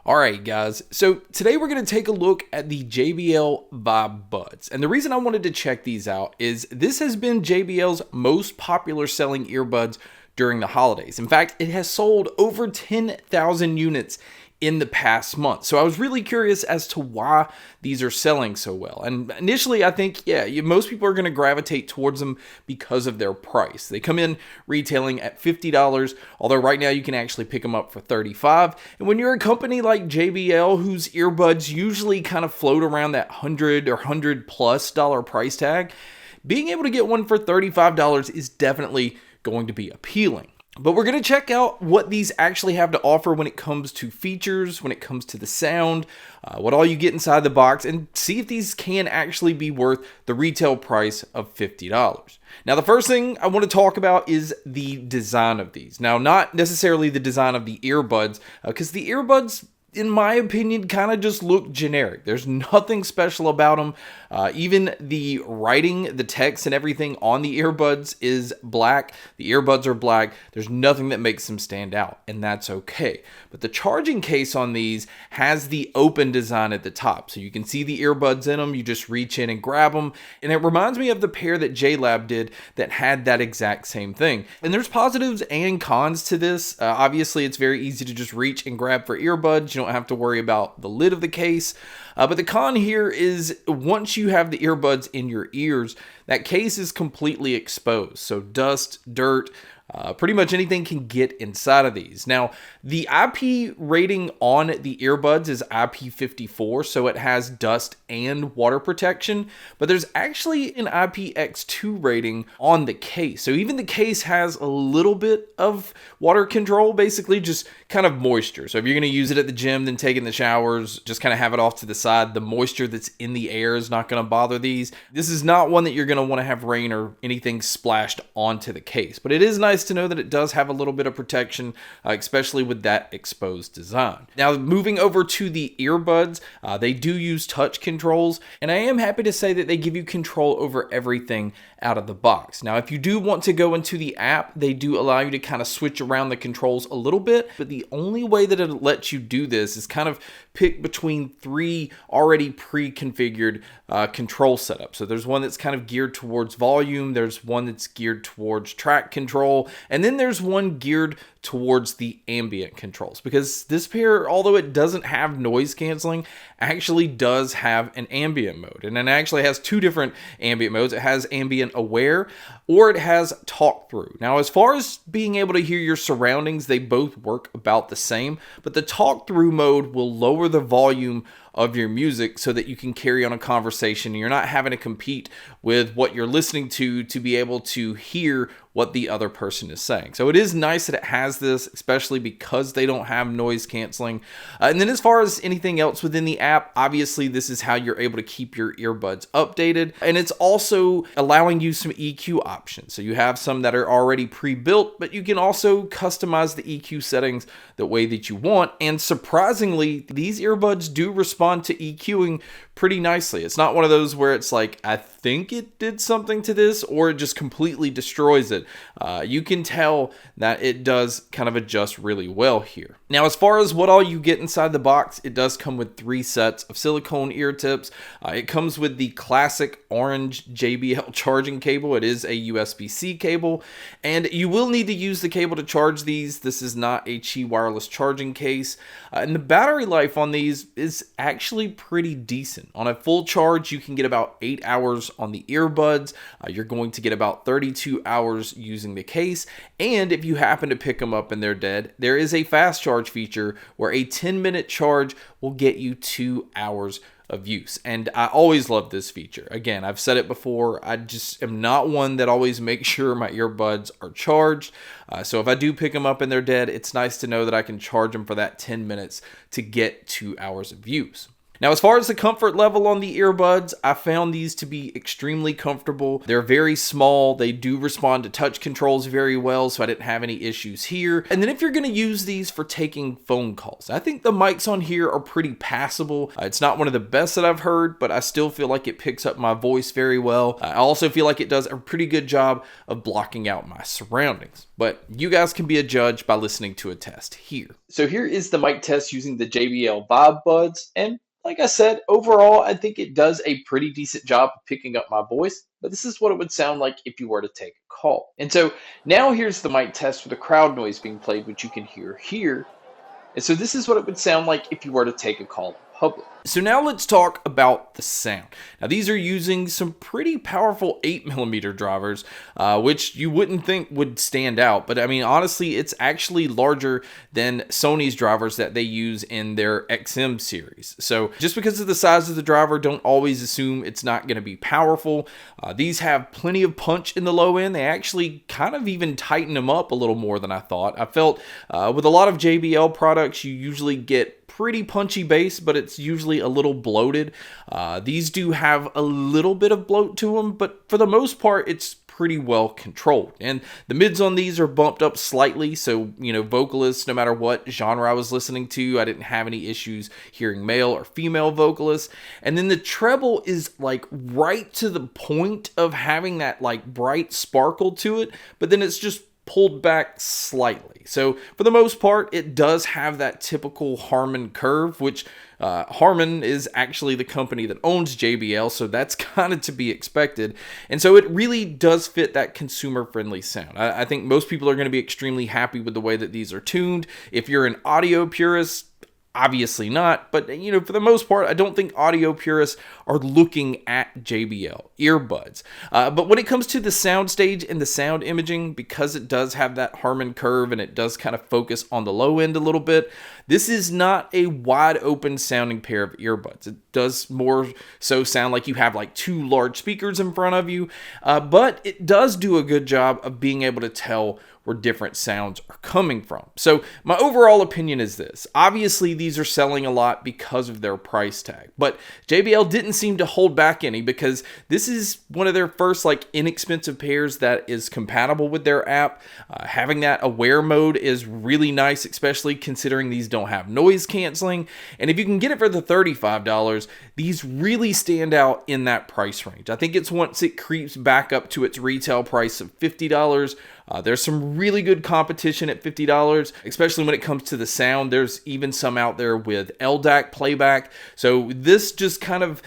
Alright guys, so today we're going to take a look at the JBL Vibe Buds. And the reason I wanted to check these out is this has been JBL's most popular selling earbuds during the holidays. In fact, it has sold over 10,000 units in the past month. So I was really curious as to why these are selling so well. And initially I think, most people are going to gravitate towards them because of their price. They come in retailing at $50, although right now you can actually pick them up for $35. And when you're a company like JBL, whose earbuds usually kind of float around that $100 or $100+ price tag, being able to get one for $35 is definitely going to be appealing. But we're going to check out what these actually have to offer when it comes to features, when it comes to the sound, what all you get inside the box, and see if these can actually be worth the retail price of $50. Now, the first thing I want to talk about is the design of these. Now, not necessarily the design of the earbuds, because the earbuds, in my opinion, kind of just look generic. There's nothing special about them. Even the writing, the text and everything on the earbuds is black. The earbuds are black. There's nothing that makes them stand out, and that's okay. But the charging case on these has the open design at the top. So you can see the earbuds in them. You just reach in and grab them. And it reminds me of the pair that JLab did that had that exact same thing. And there's positives and cons to this. Obviously, it's very easy to just reach and grab for earbuds. You don't have to worry about the lid of the case. But the con here is once you have the earbuds in your ears, that case is completely exposed. So dust, dirt, pretty much anything can get inside of these. Now, the IP rating on the earbuds is IP54, so it has dust and water protection, but there's actually an IPX2 rating on the case. So even the case has a little bit of water control, basically just kind of moisture. So if you're going to use it at the gym, then take it in the showers, just kind of have it off to the side. The moisture that's in the air is not going to bother these. This is not one that you're going to want to have rain or anything splashed onto the case, but it is nice to know that it does have a little bit of protection, especially with that exposed design. Now, moving over to the earbuds, they do use touch controls, and I am happy to say that they give you control over everything out of the box. Now, if you do want to go into the app, they do allow you to kind of switch around the controls a little bit, but the only way that it lets you do this is kind of pick between three already pre-configured control setups. So there's one that's kind of geared towards volume, there's one that's geared towards track control, and then there's one geared towards the ambient controls, because this pair, although it doesn't have noise canceling, actually does have an ambient mode, and it actually has two different ambient modes. It has ambient aware, or it has talk through. Now, as far as being able to hear your surroundings, they both work about the same, but the talk through mode will lower the volume of your music so that you can carry on a conversation and you're not having to compete with what you're listening to be able to hear what the other person is saying. So it is nice that it has this, especially because they don't have noise canceling. And then as far as anything else within the app, obviously this is how you're able to keep your earbuds updated. And it's also allowing you some EQ options. So you have some that are already pre-built, but you can also customize the EQ settings the way that you want. And surprisingly, these earbuds do respond to EQing pretty nicely. It's not one of those where it's like, I think it did something to this, or it just completely destroys it. You can tell that it does kind of adjust really well here. Now, as far as what all you get inside the box, it does come with 3 sets of silicone ear tips. It comes with the classic orange JBL charging cable. It is a USB-C cable, and you will need to use the cable to charge these. This is not a Qi wireless charging case. And the battery life on these is actually pretty decent. On a full charge, you can get about 8 hours on the earbuds. You're going to get about 32 hours using the case. And if you happen to pick them up and they're dead, there is a fast charge feature where a 10-minute charge will get you 2 hours of use. And I always love this feature. Again, I've said it before, I just am not one that always makes sure my earbuds are charged. So if I do pick them up and they're dead, it's nice to know that I can charge them for that 10 minutes to get 2 hours of use. Now, as far as the comfort level on the earbuds, I found these to be extremely comfortable. They're very small. They do respond to touch controls very well, so I didn't have any issues here. And then if you're going to use these for taking phone calls, I think the mics on here are pretty passable. It's not one of the best that I've heard, but I still feel like it picks up my voice very well. I also feel like it does a pretty good job of blocking out my surroundings. But you guys can be a judge by listening to a test here. So here is the mic test using the JBL Vibe Buds, and like I said, overall, I think it does a pretty decent job of picking up my voice, but this is what it would sound like if you were to take a call. And so now here's the mic test for the crowd noise being played, which you can hear here. And so this is what it would sound like if you were to take a call in public. So now let's talk about the sound. Now these are using some pretty powerful 8mm drivers, which you wouldn't think would stand out. But I mean, honestly, it's actually larger than Sony's drivers that they use in their XM series. So just because of the size of the driver, don't always assume it's not going to be powerful. These have plenty of punch in the low end. They actually kind of even tighten them up a little more than I thought. I felt with a lot of JBL products, you usually get pretty punchy bass, but it's usually a little bloated. These do have a little bit of bloat to them, but for the most part, it's pretty well controlled. And the mids on these are bumped up slightly, so vocalists, no matter what genre I was listening to, I didn't have any issues hearing male or female vocalists. And then the treble is like right to the point of having that like bright sparkle to it, but then it's just pulled back slightly. So for the most part, it does have that typical Harman curve, which Harman is actually the company that owns JBL, so that's kind of to be expected. And so it really does fit that consumer-friendly sound. I think most people are going to be extremely happy with the way that these are tuned. If you're an audio purist, obviously not, but for the most part, I don't think audio purists are looking at JBL earbuds. But when it comes to the soundstage and the sound imaging, because it does have that Harman curve and it does kind of focus on the low end a little bit, this is not a wide open sounding pair of earbuds. It does more so sound like you have like two large speakers in front of you, but it does do a good job of being able to tell where different sounds are coming from. So my overall opinion is this. Obviously, these are selling a lot because of their price tag, but JBL didn't seem to hold back any because this is one of their first like inexpensive pairs that is compatible with their app. Having that aware mode is really nice, especially considering these don't have noise canceling. And if you can get it for the $35, these really stand out in that price range. I think it's once it creeps back up to its retail price of $50, there's some really good competition at $50, especially when it comes to the sound. There's even some out there with LDAC playback. So this just kind of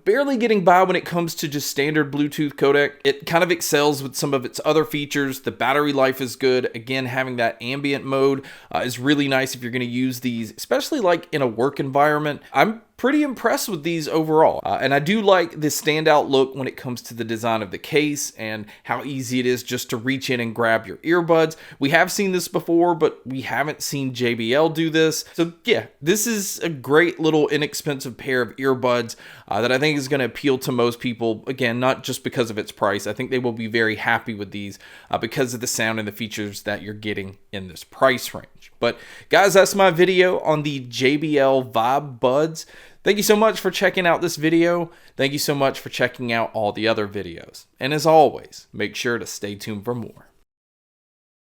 barely getting by when it comes to just standard Bluetooth codec. It kind of excels with some of its other features. The battery life is good. Again, having that ambient mode is really nice if you're going to use these, especially like in a work environment. I'm pretty impressed with these overall. And I do like the standout look when it comes to the design of the case and how easy it is just to reach in and grab your earbuds. We have seen this before, but we haven't seen JBL do this. So yeah, this is a great little inexpensive pair of earbuds that I think is going to appeal to most people. Again, not just because of its price. I think they will be very happy with these because of the sound and the features that you're getting in this price range. But guys, that's my video on the JBL Vibe Buds. Thank you so much for checking out this video. Thank you so much for checking out all the other videos. And as always, make sure to stay tuned for more.